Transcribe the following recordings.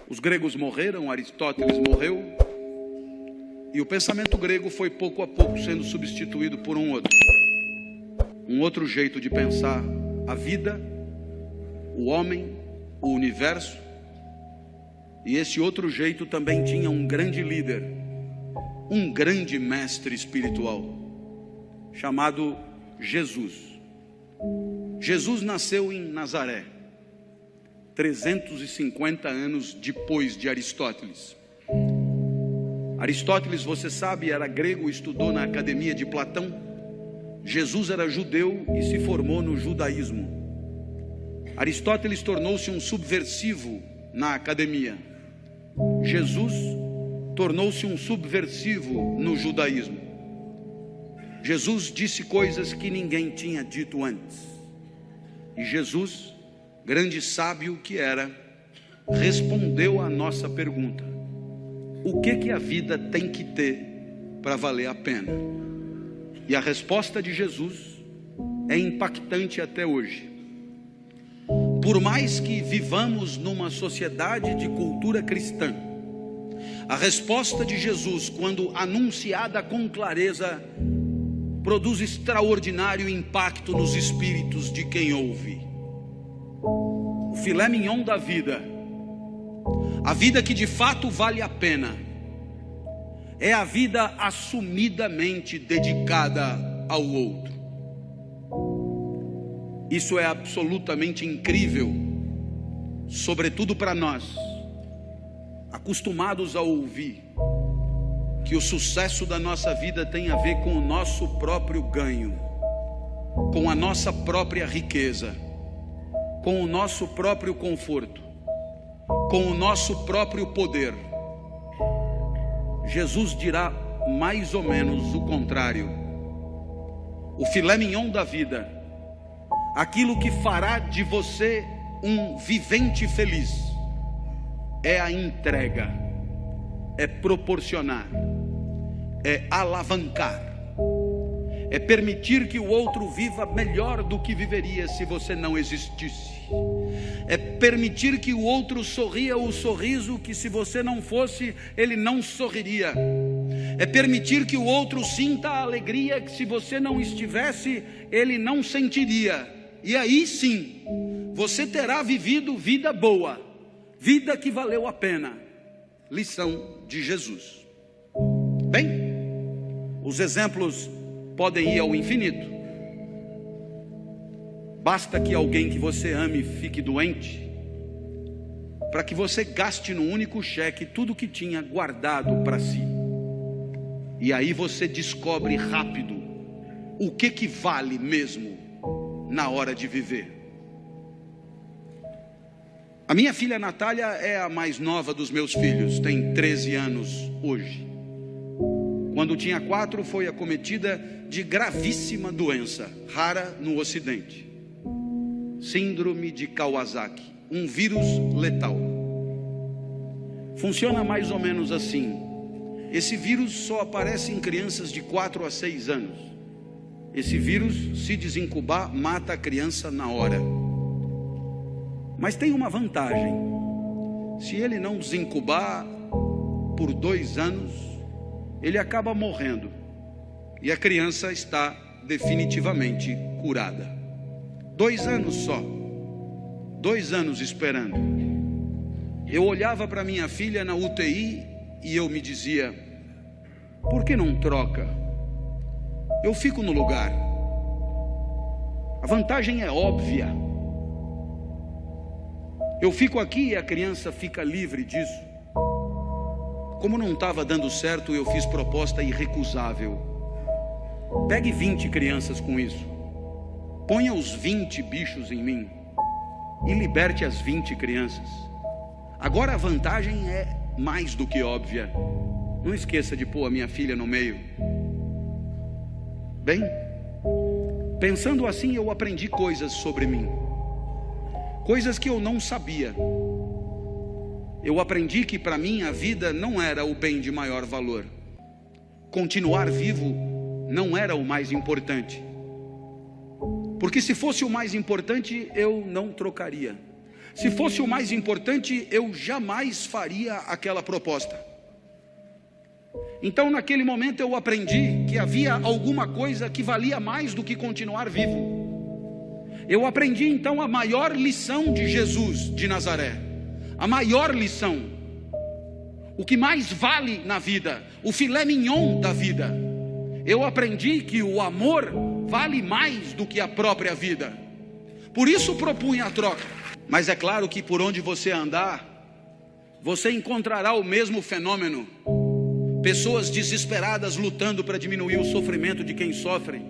Os gregos morreram, Aristóteles morreu, e o pensamento grego foi pouco a pouco sendo substituído por um outro jeito de pensar a vida, o homem, o universo. E esse outro jeito também tinha um grande líder, um grande mestre espiritual, chamado Jesus. Jesus nasceu em Nazaré, 350 anos depois de Aristóteles. Aristóteles, você sabe, era grego, estudou na academia de Platão. Jesus era judeu e se formou no judaísmo. Aristóteles tornou-se um subversivo na academia. Jesus tornou-se um subversivo no judaísmo. Jesus disse coisas que ninguém tinha dito antes. E Jesus, grande sábio que era, respondeu à nossa pergunta: o que a vida tem que ter para valer a pena? E a resposta de Jesus é impactante até hoje. Por mais que vivamos numa sociedade de cultura cristã, a resposta de Jesus, quando anunciada com clareza, produz extraordinário impacto nos espíritos de quem ouve. O filé mignon da vida, a vida que de fato vale a pena, é a vida assumidamente dedicada ao outro. Isso é absolutamente incrível, sobretudo para nós, acostumados a ouvir que o sucesso da nossa vida tem a ver com o nosso próprio ganho, com a nossa própria riqueza, com o nosso próprio conforto, com o nosso próprio poder. Jesus dirá mais ou menos o contrário. O filé mignon da vida, aquilo que fará de você um vivente feliz, é a entrega, é proporcionar, é alavancar, é permitir que o outro viva melhor do que viveria se você não existisse, é permitir que o outro sorria o sorriso que, se você não fosse, ele não sorriria, é permitir que o outro sinta a alegria que, se você não estivesse, ele não sentiria. E aí sim, você terá vivido vida boa, vida que valeu a pena. Lição de Jesus. Bem, os exemplos podem ir ao infinito. Basta que alguém que você ame fique doente, para que você gaste no único cheque tudo que tinha guardado para si. E aí você descobre rápido o que vale mesmo na hora de viver. A minha filha Natália é a mais nova dos meus filhos, tem 13 anos hoje. Quando tinha 4, foi acometida de gravíssima doença, rara no Ocidente. Síndrome de Kawasaki, um vírus letal. Funciona mais ou menos assim. Esse vírus só aparece em crianças de 4 a 6 anos. Esse vírus, se desincubar, mata a criança na hora. Mas tem uma vantagem: se ele não desincubar por 2 anos, ele acaba morrendo e a criança está definitivamente curada. 2 anos só, 2 anos esperando. Eu olhava para minha filha na UTI e eu me dizia: por que não troca? Eu fico no lugar. A vantagem é óbvia. Eu fico aqui e a criança fica livre disso. Como não estava dando certo, eu fiz proposta irrecusável. Pegue 20 crianças com isso. Ponha os 20 bichos em mim e liberte as 20 crianças. Agora a vantagem é mais do que óbvia. Não esqueça de pôr a minha filha no meio. Bem, pensando assim, eu aprendi coisas sobre mim. Coisas que eu não sabia. Eu aprendi que para mim a vida não era o bem de maior valor. Continuar vivo não era o mais importante. Porque se fosse o mais importante, eu não trocaria. Se fosse o mais importante, eu jamais faria aquela proposta. Então, naquele momento, eu aprendi que havia alguma coisa que valia mais do que continuar vivo. Eu aprendi, então, a maior lição de Jesus de Nazaré. A maior lição. O que mais vale na vida. O filé mignon da vida. Eu aprendi que o amor vale mais do que a própria vida. Por isso propunha a troca. Mas é claro que por onde você andar, você encontrará o mesmo fenômeno. Pessoas desesperadas lutando para diminuir o sofrimento de quem sofre.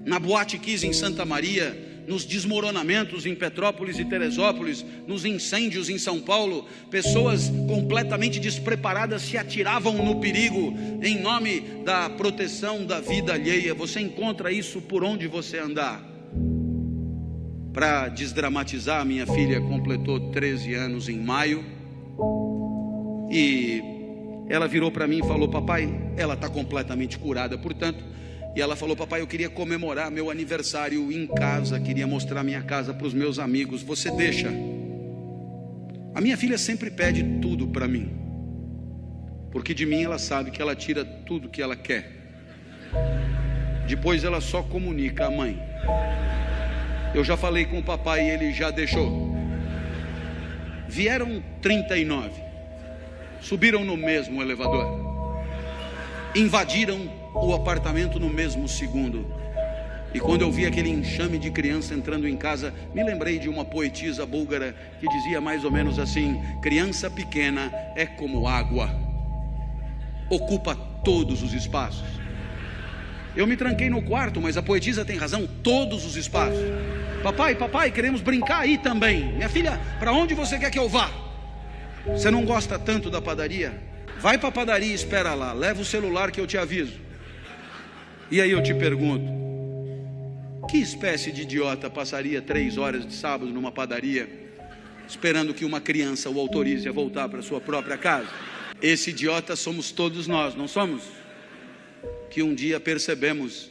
Na Boate Kiss em Santa Maria, nos desmoronamentos em Petrópolis e Teresópolis, nos incêndios em São Paulo, pessoas completamente despreparadas se atiravam no perigo em nome da proteção da vida alheia. Você encontra isso por onde você andar. Para desdramatizar, minha filha completou 13 anos em maio e ela virou para mim e falou: papai, ela está completamente curada, portanto, e ela falou: papai, eu queria comemorar meu aniversário em casa, queria mostrar minha casa para os meus amigos, você deixa? A minha filha sempre pede tudo para mim, porque de mim ela sabe que ela tira tudo que ela quer, depois ela só comunica à mãe. Eu já falei com o papai e ele já deixou. Vieram 39, subiram no mesmo elevador, invadiram o apartamento no mesmo segundo. E quando eu vi aquele enxame de criança entrando em casa, me lembrei de uma poetisa búlgara que dizia mais ou menos assim: criança pequena é como água, ocupa todos os espaços. Eu me tranquei no quarto, mas a poetisa tem razão, todos os espaços. Papai, queremos brincar aí também. Minha filha, para onde você quer que eu vá? Você não gosta tanto da padaria? Vai para a padaria e espera lá, leva o celular que eu te aviso. E aí eu te pergunto, que espécie de idiota passaria 3 horas de sábado numa padaria, esperando que uma criança o autorize a voltar para sua própria casa? Esse idiota somos todos nós, não somos? Que um dia percebemos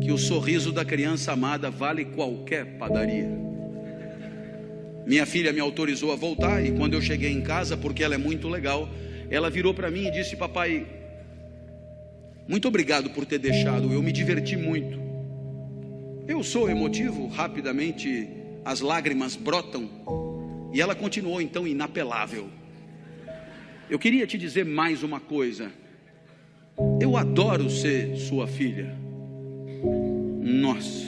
que o sorriso da criança amada vale qualquer padaria. Minha filha me autorizou a voltar, e quando eu cheguei em casa, porque ela é muito legal, ela virou para mim e disse: papai, muito obrigado por ter deixado, eu me diverti muito. Eu sou emotivo, rapidamente as lágrimas brotam, e ela continuou então inapelável: eu queria te dizer mais uma coisa, eu adoro ser sua filha. Nossa,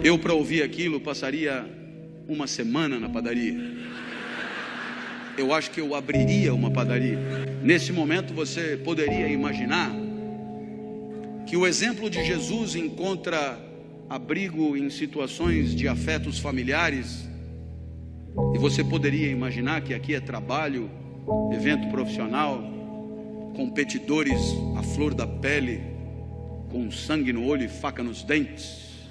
eu para ouvir aquilo passaria uma semana na padaria. Eu acho que eu abriria uma padaria. Nesse momento você poderia imaginar que o exemplo de Jesus encontra abrigo em situações de afetos familiares, e você poderia imaginar que aqui é trabalho, evento profissional, competidores à flor da pele, com sangue no olho e faca nos dentes.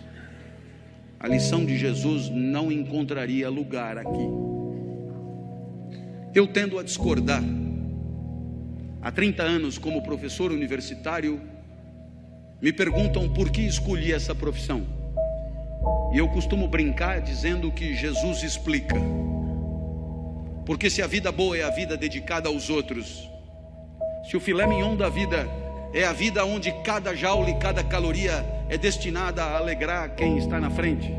A lição de Jesus não encontraria lugar aqui. Eu tendo a discordar. Há 30 anos, como professor universitário, me perguntam por que escolhi essa profissão. E eu costumo brincar dizendo que Jesus explica. Porque se a vida boa é a vida dedicada aos outros, se o filé mignon da vida é a vida onde cada jaula e cada caloria é destinada a alegrar quem está na frente,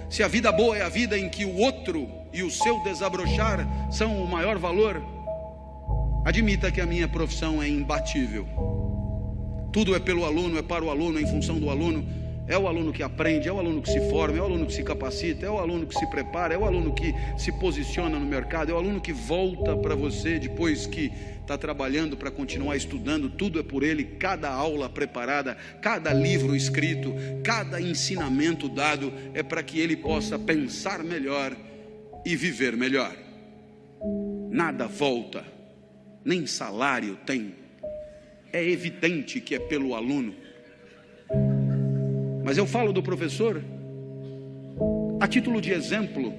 se a vida boa é a vida em que o outro e o seu desabrochar são o maior valor, admita que a minha profissão é imbatível. Tudo é pelo aluno, é para o aluno, é em função do aluno. É o aluno que aprende, é o aluno que se forma, é o aluno que se capacita, é o aluno que se prepara, é o aluno que se posiciona no mercado, é o aluno que volta para você depois que está trabalhando para continuar estudando. Tudo é por ele, cada aula preparada, cada livro escrito, cada ensinamento dado é para que ele possa pensar melhor e viver melhor. Nada volta, nem salário tem. É evidente que é pelo aluno. Mas eu falo do professor a título de exemplo.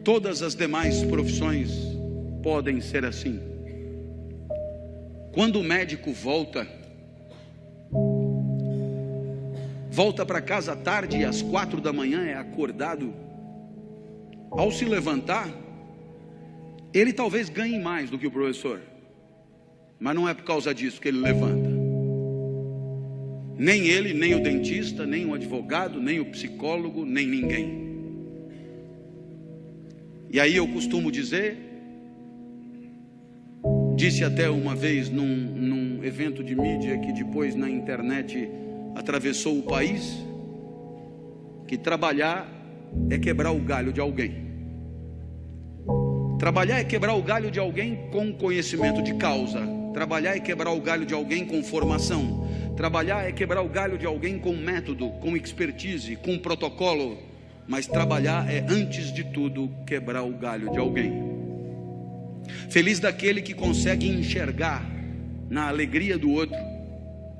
Todas as demais profissões podem ser assim. Quando o médico volta para casa à tarde e às 4 da manhã é acordado ao se levantar, ele talvez ganhe mais do que o professor, mas não é por causa disso que ele levanta. Nem ele, nem o dentista, nem o advogado, nem o psicólogo, nem ninguém. E aí eu costumo dizer, disse até uma vez num evento de mídia que depois na internet atravessou o país, que trabalhar é quebrar o galho de alguém. Trabalhar é quebrar o galho de alguém com conhecimento de causa. Trabalhar é quebrar o galho de alguém com formação. Trabalhar é quebrar o galho de alguém com método, com expertise, com protocolo. Mas trabalhar é, antes de tudo, quebrar o galho de alguém. Feliz daquele que consegue enxergar na alegria do outro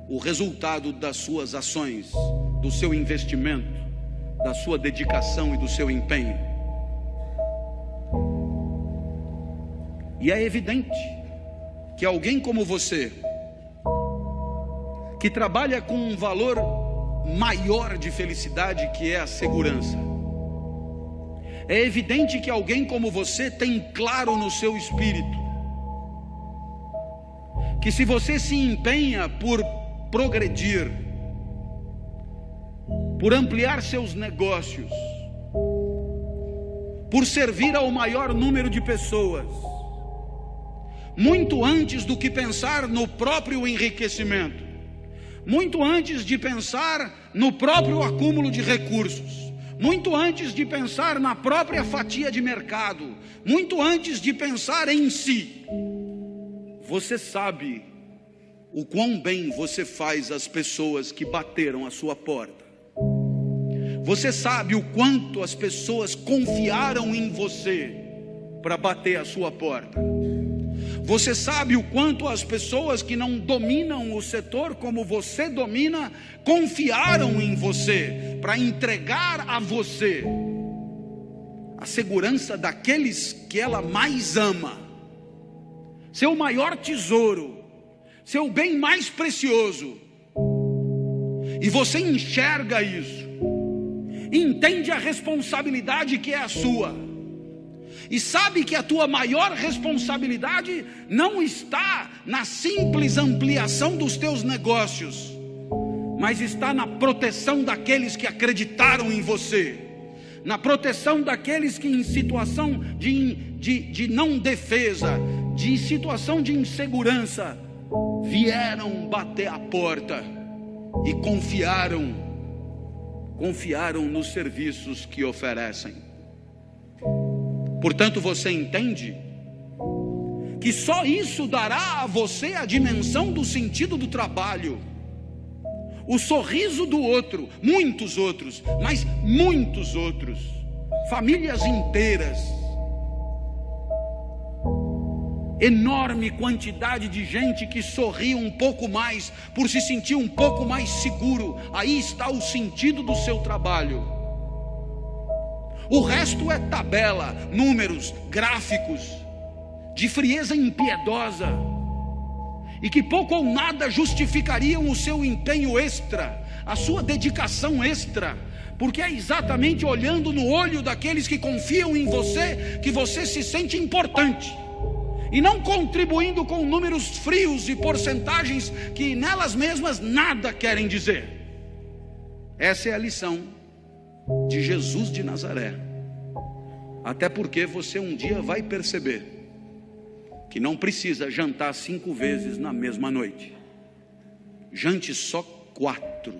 o resultado das suas ações, do seu investimento, da sua dedicação e do seu empenho. E é evidente que alguém como você, que trabalha com um valor maior de felicidade, que é a segurança, é evidente que alguém como você tem claro no seu espírito que se você se empenha por progredir, por ampliar seus negócios, por servir ao maior número de pessoas, muito antes do que pensar no próprio enriquecimento, muito antes de pensar no próprio acúmulo de recursos, muito antes de pensar na própria fatia de mercado, muito antes de pensar em si, você sabe o quão bem você faz às pessoas que bateram a sua porta. Você sabe o quanto as pessoas confiaram em você para bater a sua porta. Você sabe o quanto as pessoas que não dominam o setor como você domina, confiaram em você para entregar a você a segurança daqueles que ela mais ama, seu maior tesouro, seu bem mais precioso. E você enxerga isso, entende a responsabilidade que é a sua, e sabe que a tua maior responsabilidade não está na simples ampliação dos teus negócios, mas está na proteção daqueles que acreditaram em você, na proteção daqueles que em situação de não defesa, de situação de insegurança, vieram bater a porta e confiaram nos serviços que oferecem. Portanto, você entende que só isso dará a você a dimensão do sentido do trabalho, o sorriso do outro, muitos outros, mas muitos outros, famílias inteiras, enorme quantidade de gente que sorri um pouco mais, por se sentir um pouco mais seguro. Aí está o sentido do seu trabalho. O resto é tabela, números, gráficos, de frieza impiedosa, e que pouco ou nada justificariam o seu empenho extra, a sua dedicação extra, porque é exatamente olhando no olho daqueles que confiam em você, que você se sente importante, e não contribuindo com números frios e porcentagens que nelas mesmas nada querem dizer. Essa é a lição de Jesus de Nazaré. Até porque você um dia vai perceber que não precisa jantar 5 vezes na mesma noite. Jante só 4.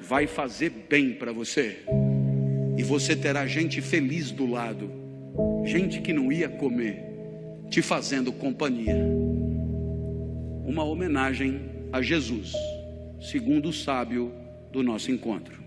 Vai fazer bem para você. E você terá gente feliz do lado, gente que não ia comer, te fazendo companhia. Uma homenagem a Jesus, segundo o sábio do nosso encontro.